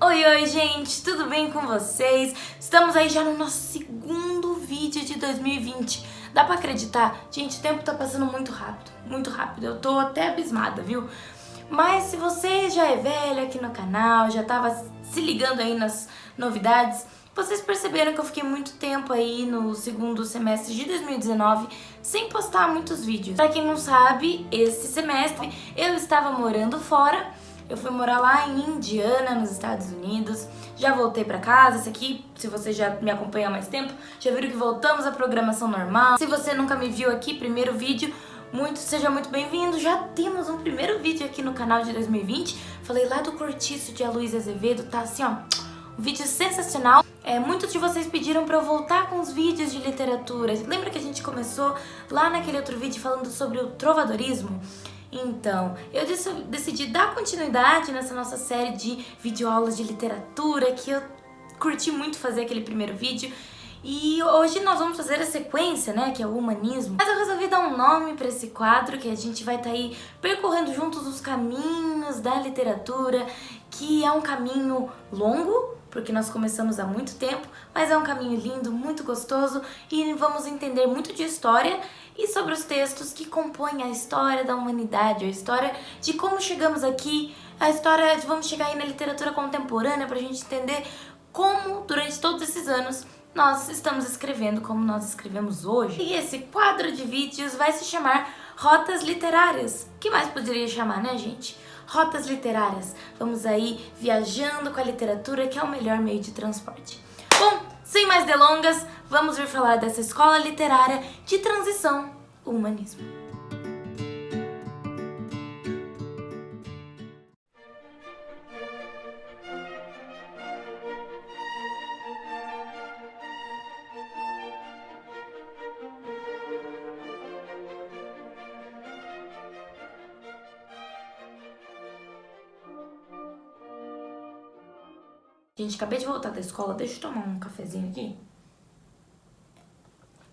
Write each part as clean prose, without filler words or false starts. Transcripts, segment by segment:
Oi, gente, tudo bem com vocês? Estamos aí já no nosso segundo vídeo de 2020. Dá pra acreditar? Gente, o tempo tá passando muito rápido, muito rápido. Eu tô até abismada, viu? Mas se você já é velho aqui no canal, já tava se ligando aí nas novidades, vocês perceberam que eu fiquei muito tempo aí no segundo semestre de 2019 sem postar muitos vídeos. Pra quem não sabe, esse semestre eu estava morando fora. Eu fui morar lá em Indiana, nos Estados Unidos. Já voltei pra casa. Esse aqui, se você já me acompanha há mais tempo, já viram que voltamos à programação normal. Se você nunca me viu aqui, primeiro vídeo, seja muito bem-vindo. Já temos um primeiro vídeo aqui no canal de 2020. Falei lá do Cortiço de Aloysio Azevedo, tá assim, ó, um vídeo sensacional. Muitos de vocês pediram pra eu voltar com os vídeos de literatura. Lembra que a gente começou lá naquele outro vídeo falando sobre o trovadorismo? Então, eu decidi dar continuidade nessa nossa série de videoaulas de literatura, que eu curti muito fazer aquele primeiro vídeo. E hoje nós vamos fazer a sequência, né, que é o humanismo. Mas eu resolvi dar um nome para esse quadro, que a gente vai estar aí percorrendo juntos os caminhos da literatura, que é um caminho longo, porque nós começamos há muito tempo, mas é um caminho lindo, muito gostoso, e vamos entender muito de história e sobre os textos que compõem a história da humanidade, a história de como chegamos aqui, a história de vamos chegar aí na literatura contemporânea pra gente entender como, durante todos esses anos, nós estamos escrevendo como nós escrevemos hoje. E esse quadro de vídeos vai se chamar Rotas Literárias. O que mais poderia chamar, né, gente? Rotas literárias. Vamos aí viajando com a literatura, que é o melhor meio de transporte. Bom, sem mais delongas, vamos vir falar dessa escola literária de transição, o humanismo. Gente, acabei de voltar da escola, deixa eu tomar um cafezinho aqui.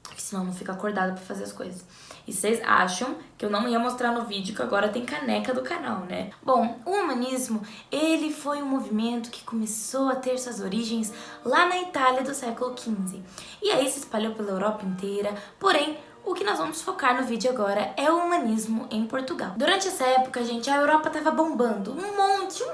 Porque senão não fica acordada pra fazer as coisas. E vocês acham que eu não ia mostrar no vídeo que agora tem caneca do canal, né? Bom, o humanismo, ele foi um movimento que começou a ter suas origens lá na Itália do século XV. E aí se espalhou pela Europa inteira, porém, o que nós vamos focar no vídeo agora é o humanismo em Portugal. Durante essa época, gente, a Europa tava bombando. Um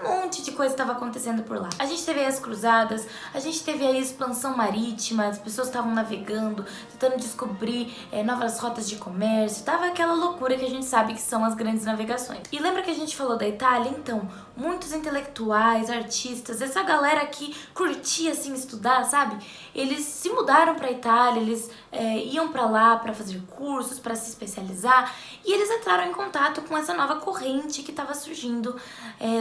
monte de coisa estava acontecendo por lá. A gente teve aí as cruzadas, a gente teve aí a expansão marítima, as pessoas estavam navegando, tentando descobrir novas rotas de comércio. Tava aquela loucura que a gente sabe que são as grandes navegações. E lembra que a gente falou da Itália? Então, muitos intelectuais, artistas, essa galera que curtia, assim, estudar, sabe? Eles se mudaram pra Itália, eles iam pra lá pra fazer cursos, para se especializar, e eles entraram em contato com essa nova corrente que estava surgindo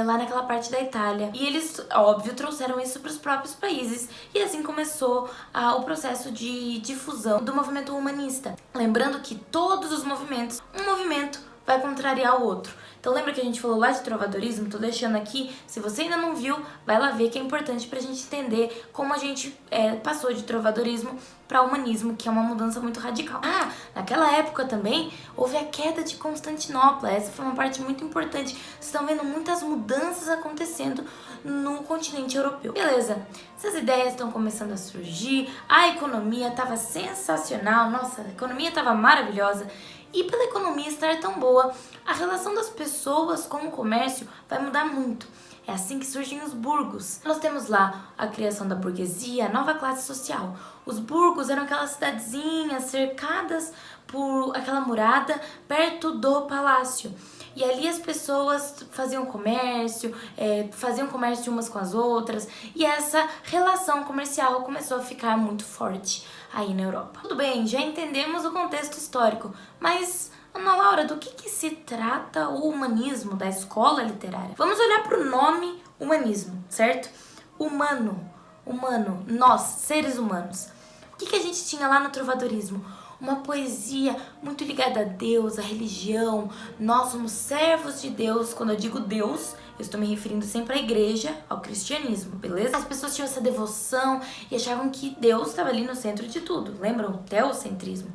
lá naquela parte da Itália. E eles, óbvio, trouxeram isso para os próprios países, e assim começou o processo de difusão do movimento humanista. Lembrando que todos os movimentos, um movimento vai contrariar o outro. Então lembra que a gente falou lá de trovadorismo? Tô deixando aqui, se você ainda não viu, vai lá ver, que é importante pra gente entender como a gente passou de trovadorismo para humanismo, que é uma mudança muito radical. Naquela época também houve a queda de Constantinopla. Essa foi uma parte muito importante. Vocês estão vendo muitas mudanças acontecendo no continente europeu. Beleza, essas ideias estão começando a surgir, a economia estava sensacional, nossa, a economia estava maravilhosa. E pela economia estar tão boa, a relação das pessoas com o comércio vai mudar muito. É assim que surgem os burgos. Nós temos lá a criação da burguesia, a nova classe social. Os burgos eram aquelas cidadezinhas cercadas por aquela murada perto do palácio. E ali as pessoas faziam comércio umas com as outras, e essa relação comercial começou a ficar muito forte aí na Europa. Tudo bem, já entendemos o contexto histórico, mas Ana Laura, do que se trata o humanismo da escola literária? Vamos olhar para o nome humanismo, certo? Humano, nós, seres humanos. O que a gente tinha lá no trovadorismo? Uma poesia muito ligada a Deus, a religião. Nós somos servos de Deus. Quando eu digo Deus, eu estou me referindo sempre à igreja, ao cristianismo, beleza? As pessoas tinham essa devoção e achavam que Deus estava ali no centro de tudo. Lembram? Teocentrismo.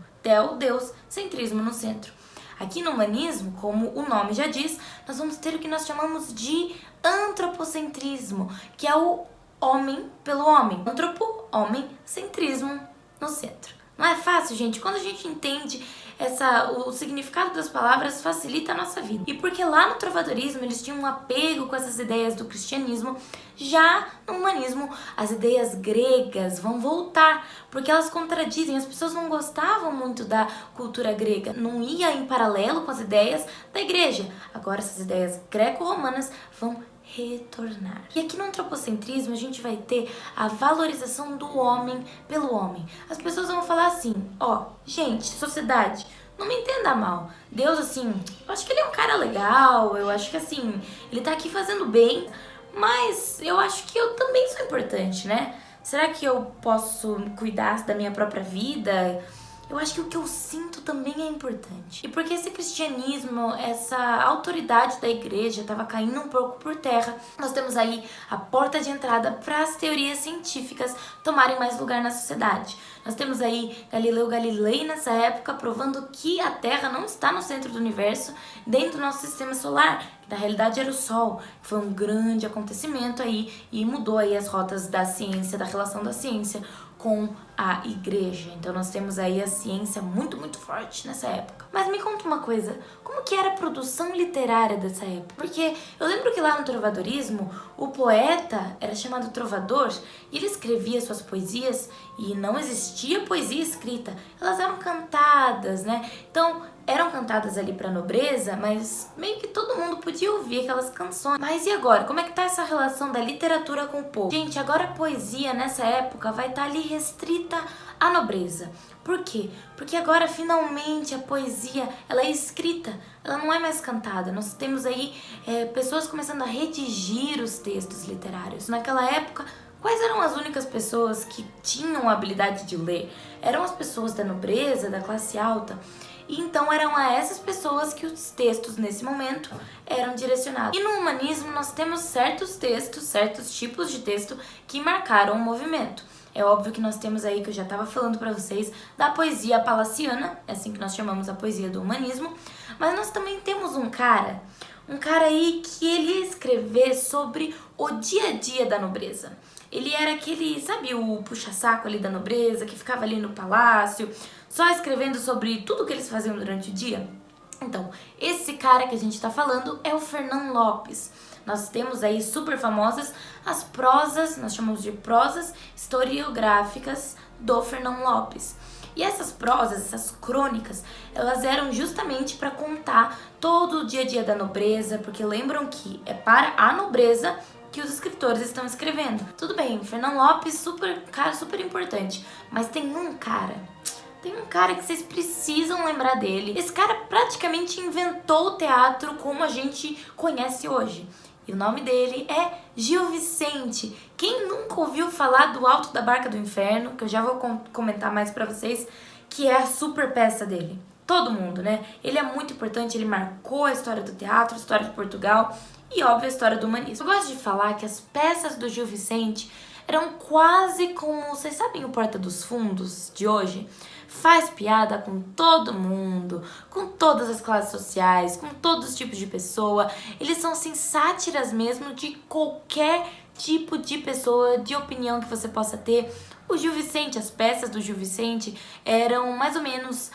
Deus, centrismo no centro. Aqui no humanismo, como o nome já diz, nós vamos ter o que nós chamamos de antropocentrismo, que é o homem pelo homem. Antropo, homem, centrismo no centro. Não é fácil, gente? Quando a gente entende o significado das palavras, facilita a nossa vida. E porque lá no trovadorismo eles tinham um apego com essas ideias do cristianismo, já no humanismo as ideias gregas vão voltar, porque elas contradizem. As pessoas não gostavam muito da cultura grega, não ia em paralelo com as ideias da igreja. Agora essas ideias greco-romanas vão retornar. E aqui no antropocentrismo a gente vai ter a valorização do homem pelo homem. As pessoas vão falar assim, ó, gente, sociedade, não me entenda mal. Deus, assim, eu acho que ele é um cara legal, eu acho que, assim, ele tá aqui fazendo bem, mas eu acho que eu também sou importante, né? Será que eu posso cuidar da minha própria vida? Eu acho que o que eu sinto também é importante. E porque esse cristianismo, essa autoridade da igreja estava caindo um pouco por terra, nós temos aí a porta de entrada para as teorias científicas tomarem mais lugar na sociedade. Nós temos aí Galileu Galilei nessa época provando que a Terra não está no centro do universo, dentro do nosso sistema solar, que na realidade era o Sol. Foi um grande acontecimento aí e mudou aí as rotas da ciência, da relação da ciência com a igreja. Então nós temos aí a ciência muito, muito forte nessa época. Mas me conta uma coisa, como que era a produção literária dessa época? Porque eu lembro que lá no trovadorismo, o poeta era chamado trovador e ele escrevia suas poesias e não existia poesia escrita. Elas eram cantadas, né? Então, eram cantadas ali pra nobreza, mas meio que todo mundo podia ouvir aquelas canções. Mas e agora? Como é que tá essa relação da literatura com o povo? Gente, agora a poesia nessa época vai estar ali restrita à nobreza. Por quê? Porque agora finalmente a poesia ela é escrita, ela não é mais cantada. Nós temos aí pessoas começando a redigir os textos literários. Naquela época, quais eram as únicas pessoas que tinham a habilidade de ler? Eram as pessoas da nobreza, da classe alta. E então eram a essas pessoas que os textos nesse momento eram direcionados. E no humanismo nós temos certos textos, certos tipos de texto que marcaram o movimento. É óbvio que nós temos aí, que eu já estava falando para vocês, da poesia palaciana, é assim que nós chamamos a poesia do humanismo, mas nós também temos um cara aí que ele ia escrever sobre o dia a dia da nobreza. Ele era aquele, sabe, o puxa-saco ali da nobreza, que ficava ali no palácio, só escrevendo sobre tudo que eles faziam durante o dia. Então, esse cara que a gente tá falando é o Fernão Lopes. Nós temos aí super famosas as prosas, nós chamamos de prosas historiográficas do Fernão Lopes. E essas prosas, essas crônicas, elas eram justamente para contar todo o dia a dia da nobreza, porque lembram que é para a nobreza que os escritores estão escrevendo. Tudo bem, Fernão Lopes, cara super importante, mas tem um cara que vocês precisam lembrar dele. Esse cara praticamente inventou o teatro como a gente conhece hoje. E o nome dele é Gil Vicente. Quem nunca ouviu falar do Alto da Barca do Inferno, que eu já vou comentar mais pra vocês, que é a super peça dele. Todo mundo, né? Ele é muito importante, ele marcou a história do teatro, a história de Portugal e, óbvio, a história do humanismo. Eu gosto de falar que as peças do Gil Vicente eram quase como, vocês sabem, o Porta dos Fundos de hoje? Faz piada com todo mundo, com todas as classes sociais, com todos os tipos de pessoa. Eles são, assim, sátiras mesmo de qualquer tipo de pessoa, de opinião que você possa ter. O Gil Vicente, as peças do Gil Vicente eram mais ou menos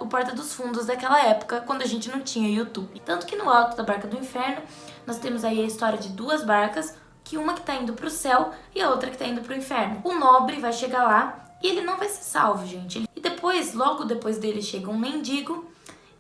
o Porta dos Fundos daquela época, quando a gente não tinha YouTube. Tanto que no Alto da Barca do Inferno, nós temos aí a história de duas barcas, que uma que tá indo pro céu e a outra que tá indo pro inferno. O nobre vai chegar lá e ele não vai ser salvo, gente. E depois, logo depois dele, chega um mendigo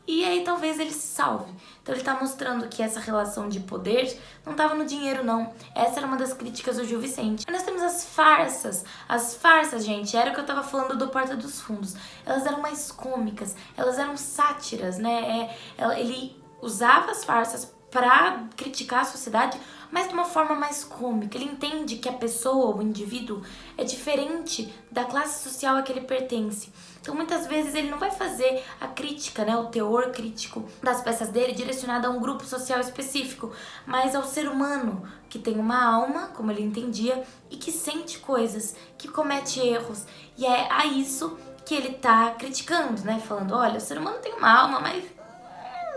e aí talvez ele se salve. Então ele tá mostrando que essa relação de poder não tava no dinheiro, não. Essa era uma das críticas do Gil Vicente. E nós temos as farsas. As farsas, gente, era o que eu tava falando do Porta dos Fundos. Elas eram mais cômicas, elas eram sátiras, né? Ele usava as farsas pra criticar a sociedade, mas de uma forma mais cômica. Ele entende que a pessoa, o indivíduo, é diferente da classe social a que ele pertence. Então, muitas vezes, ele não vai fazer a crítica, né, o teor crítico das peças dele direcionado a um grupo social específico, mas ao ser humano, que tem uma alma, como ele entendia, e que sente coisas, que comete erros. E é a isso que ele tá criticando, né, falando, olha, o ser humano tem uma alma, mas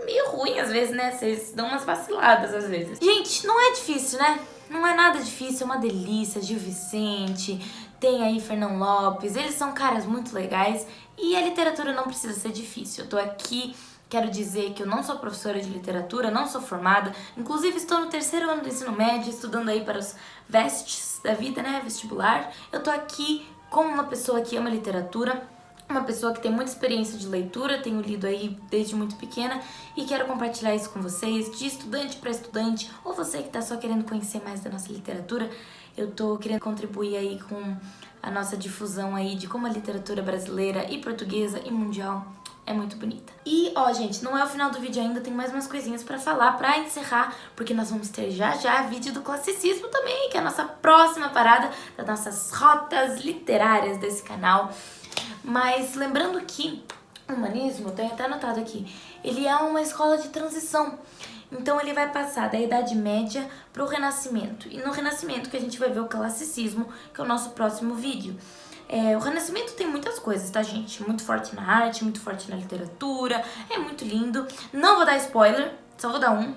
meio ruim às vezes, né? Vocês dão umas vaciladas às vezes. Gente, não é difícil, né? Não é nada difícil, é uma delícia. Gil Vicente, tem aí Fernão Lopes, eles são caras muito legais e a literatura não precisa ser difícil. Eu tô aqui, quero dizer que eu não sou professora de literatura, não sou formada, inclusive estou no 3º ano do ensino médio, estudando aí para os vestes da vida, né, vestibular. Eu tô aqui como uma pessoa que ama literatura, uma pessoa que tem muita experiência de leitura, tenho lido aí desde muito pequena e quero compartilhar isso com vocês, de estudante para estudante, ou você que tá só querendo conhecer mais da nossa literatura. Eu tô querendo contribuir aí com a nossa difusão aí de como a literatura brasileira e portuguesa e mundial é muito bonita. E, ó, gente, não é o final do vídeo ainda, tem mais umas coisinhas pra falar, pra encerrar, porque nós vamos ter já vídeo do classicismo também, que é a nossa próxima parada das nossas rotas literárias desse canal. Mas lembrando que o humanismo, eu tenho até anotado aqui, ele é uma escola de transição. Então ele vai passar da Idade Média para o Renascimento. E no Renascimento que a gente vai ver o classicismo, que é o nosso próximo vídeo. O Renascimento tem muitas coisas, tá, gente? Muito forte na arte, muito forte na literatura, é muito lindo. Não vou dar spoiler, só vou dar um.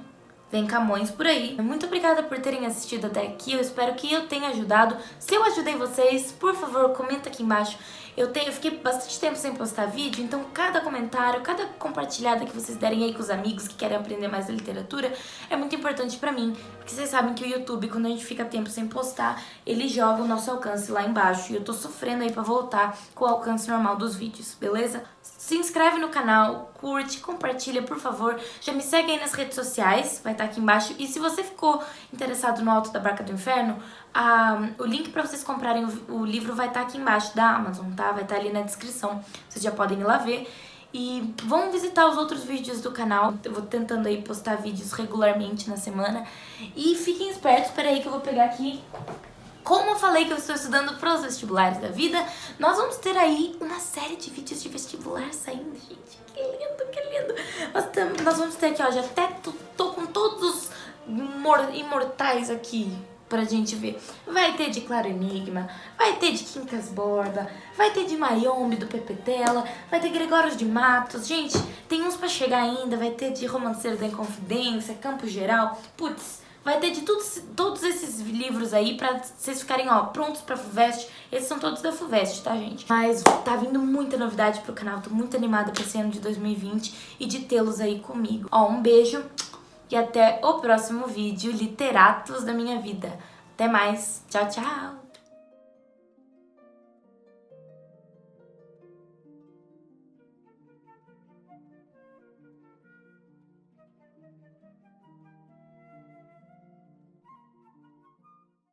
Vem Camões por aí. Muito obrigada por terem assistido até aqui, eu espero que eu tenha ajudado. Se eu ajudei vocês, por favor, comenta aqui embaixo. Eu fiquei bastante tempo sem postar vídeo, então cada comentário, cada compartilhada que vocês derem aí com os amigos que querem aprender mais da literatura é muito importante pra mim, porque vocês sabem que o YouTube, quando a gente fica tempo sem postar, ele joga o nosso alcance lá embaixo e eu tô sofrendo aí pra voltar com o alcance normal dos vídeos, beleza? Se inscreve no canal, curte, compartilha, por favor. Já me segue aí nas redes sociais, vai estar aqui embaixo. E se você ficou interessado no Alto da Barca do Inferno, o link para vocês comprarem o livro vai estar aqui embaixo da Amazon, tá? Vai estar ali na descrição, vocês já podem ir lá ver. E vão visitar os outros vídeos do canal, eu vou tentando aí postar vídeos regularmente na semana. E fiquem espertos, peraí que eu vou pegar aqui. Como eu falei que eu estou estudando para os vestibulares da vida, nós vamos ter aí uma série de vídeos de vestibular saindo, gente. Que lindo, que lindo. Nós vamos ter aqui, ó, já até tô com todos os imortais aqui pra gente ver. Vai ter de Claro Enigma, vai ter de Quincas Borba, vai ter de Mayombe do Pepetela, vai ter Gregório de Matos. Gente, tem uns pra chegar ainda, vai ter de Romanceiro da Inconfidência, Campo Geral, putz. Vai ter de todos esses livros aí pra vocês ficarem, ó, prontos pra FUVEST. Esses são todos da FUVEST, tá, gente? Mas tá vindo muita novidade pro canal. Tô muito animada pra esse ano de 2020 e de tê-los aí comigo. Ó, um beijo e até o próximo vídeo Literatos da Minha Vida. Até mais. Tchau, tchau.